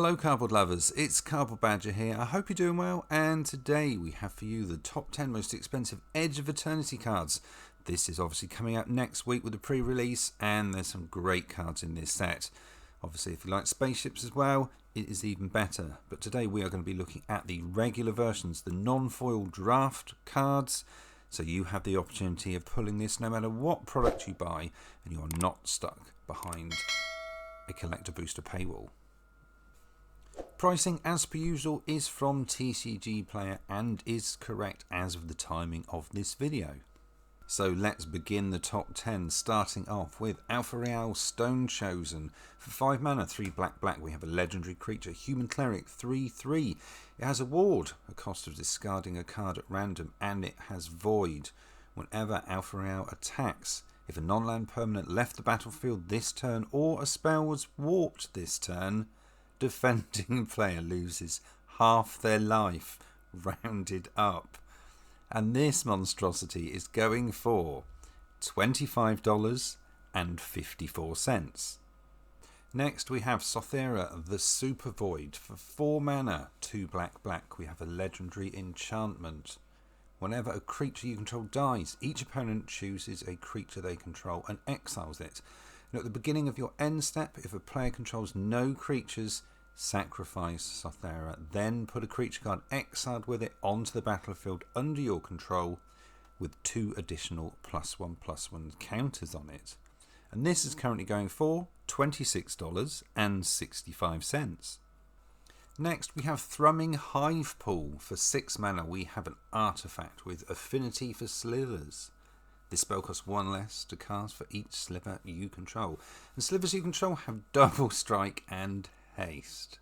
Hello cardboard lovers, it's Cardboard Badger here. I hope you're doing well, and today we have for you the top 10 most expensive Edge of Eternity cards. This is obviously coming out next week with the pre-release, and there's some great cards in this set. Obviously if you like spaceships as well, it is even better. But today we are going to be looking at the regular versions, the non-foil draft cards. So you have the opportunity of pulling this no matter what product you buy, and you are not stuck behind a collector booster paywall. Pricing, as per usual, is from TCG Player and is correct as of the timing of this video. So let's begin the top 10, starting off with Alpha Real Stone Chosen. For 5 mana, 3 black, we have a legendary creature, Human Cleric, 3/3. It has a ward, a cost of discarding a card at random, and it has Void. Whenever Alpha Real attacks, if a non-land permanent left the battlefield this turn or a spell was warped this turn, defending player loses half their life, rounded up. And this monstrosity is going for $25.54. Next we have Sothera the Super Void. For 4 mana, 2 black, we have a legendary enchantment. Whenever a creature you control dies, each opponent chooses a creature they control and exiles it. And at the beginning of your end step, if a player controls no creatures, sacrifice Sothera, then put a creature card exiled with it onto the battlefield under your control with 2 additional +1/+1 counters on it. And this is currently going for $26.65. Next we have Thrumming Hive Pool. For 6 mana we have an artifact with affinity for slivers. This spell costs 1 less to cast for each sliver you control. And slivers you control have double strike and haste.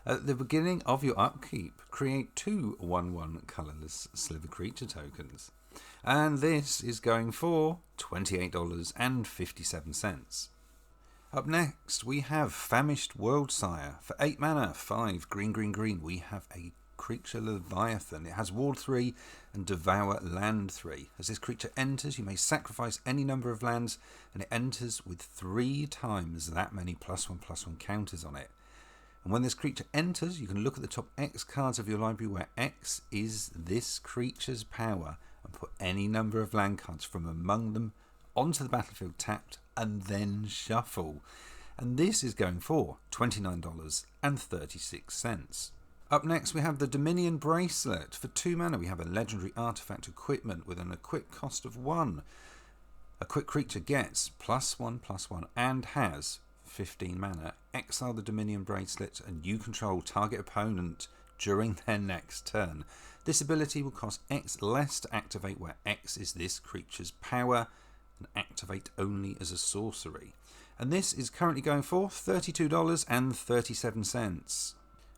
At the beginning of your upkeep, create 2 1/1 colourless sliver creature tokens. And this is going for $28.57. Up next we have Famished Worldsire. For 8 mana, 5 green, we have a creature Leviathan. It has Ward 3 and Devour Land 3. As this creature enters, you may sacrifice any number of lands, and it enters with 3 times that many +1/+1 counters on it. And when this creature enters, you can look at the top X cards of your library where X is this creature's power and put any number of land cards from among them onto the battlefield tapped and then shuffle. And this is going for $29.36. Up next we have the Dominion Bracelet. For 2 mana we have a legendary artifact equipment with an equip cost of 1. A quick creature gets +1/+1 and has 15 mana. Exile the Dominion Bracelet and you control target opponent during their next turn. This ability will cost X less to activate, where X is this creature's power, and activate only as a sorcery. And this is currently going for $32.37.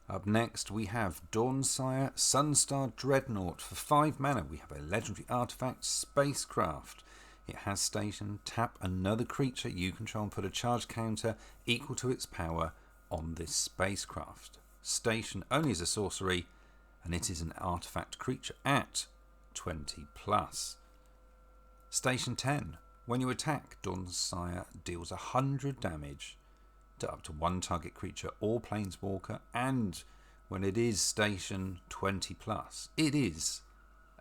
Up next we have Dawnsire Sunstar Dreadnought. For 5 mana we have a legendary artifact, Spacecraft. It has station, tap another creature you control and put a charge counter equal to its power on this spacecraft. Station only as a sorcery, and it is an artifact creature at 20+. Station 10. When you attack, Dawnsire deals 100 damage to up to 1 target creature or planeswalker, and when it is station 20+, it is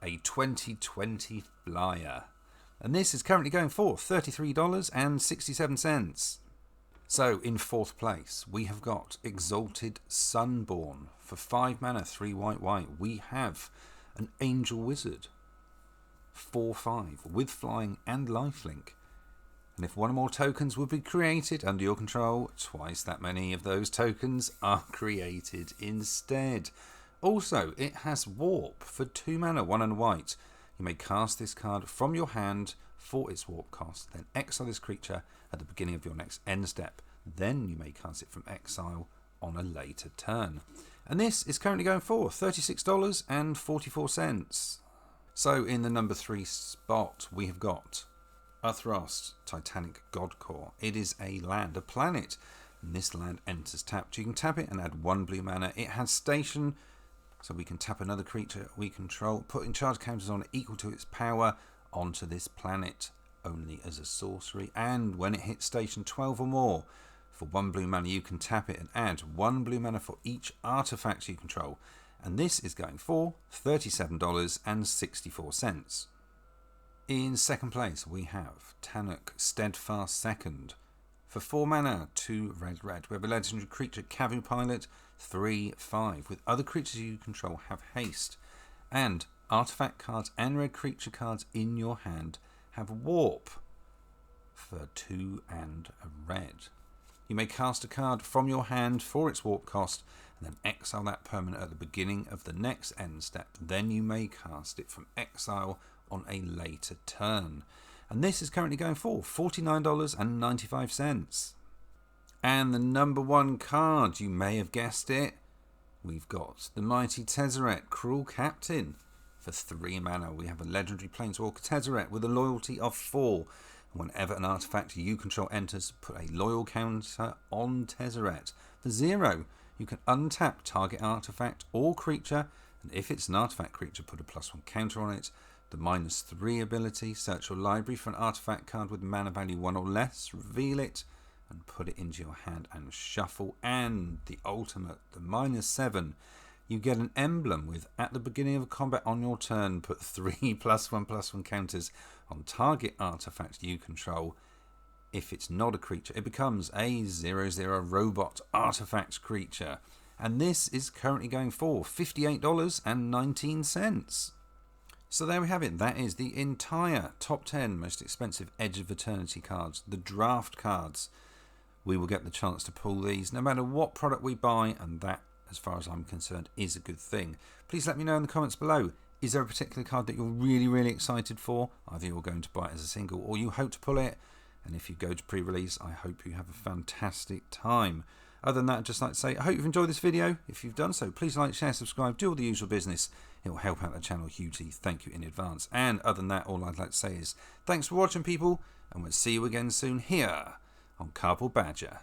a 2020 flyer. And this is currently going for $33.67. So in 4th place we have got Exalted Sunborn. For 5 mana, 3 white, we have an Angel Wizard. 4/5 with flying and lifelink. And if one or more tokens would be created under your control, twice that many of those tokens are created instead. Also, it has Warp. For 2 mana, 1 and white. You may cast this card from your hand for its warp cost, then exile this creature at the beginning of your next end step. Then you may cast it from exile on a later turn. And this is currently going for $36.44. So in the number 3 spot we have got Uthras Titanic Godcore. It is a land, a planet, and this land enters tapped. You can tap it and add 1 blue mana. It has station, so we can tap another creature we control, putting charge counters on it equal to its power onto this planet only as a sorcery. And when it hits station 12 or more, For 1 blue mana, you can tap it and add 1 blue mana for each artifact you control. And this is going for $37.64. In second place, we have Tannock Steadfast Second. For 4 mana, 2 red. We have a legendary creature, Cavu Pilot, 3/5. With other creatures you control have haste. And artifact cards and red creature cards in your hand have warp for 2 and a red. You may cast a card from your hand for its warp cost and then exile that permanent at the beginning of the next end step. Then you may cast it from exile on a later turn. And this is currently going for $49.95. And the number 1 card, you may have guessed it, we've got the mighty Tezzeret, Cruel Captain. For 3 mana, we have a legendary Planeswalker Tezzeret with a loyalty of 4. And whenever an artifact you control enters, put a loyal counter on Tezzeret. For 0, you can untap target artifact or creature, and if it's an artifact creature, put a +1 counter on it. The -3 ability, search your library for an artifact card with mana value 1 or less, reveal it, and put it into your hand and shuffle. And the ultimate, the -7, you get an emblem with, at the beginning of a combat on your turn, put 3 +1/+1 counters on target artifact you control. If it's not a creature, it becomes a 0/0 robot artifact creature. And this is currently going for $58.19. So there we have it. That is the entire top 10 most expensive Edge of Eternity cards, the draft cards. We will get the chance to pull these no matter what product we buy, and that, as far as I'm concerned, is a good thing. Please let me know in the comments below. Is there a particular card that you're really excited for? Either you're going to buy it as a single or you hope to pull it. And if you go to pre-release, I hope you have a fantastic time. Other than that, I'd just like to say, I hope you've enjoyed this video. If you've done so, please like, share, subscribe, do all the usual business. It will help out the channel hugely. Thank you in advance. And other than that, all I'd like to say is thanks for watching, people, and we'll see you again soon here on Cardboard Badger.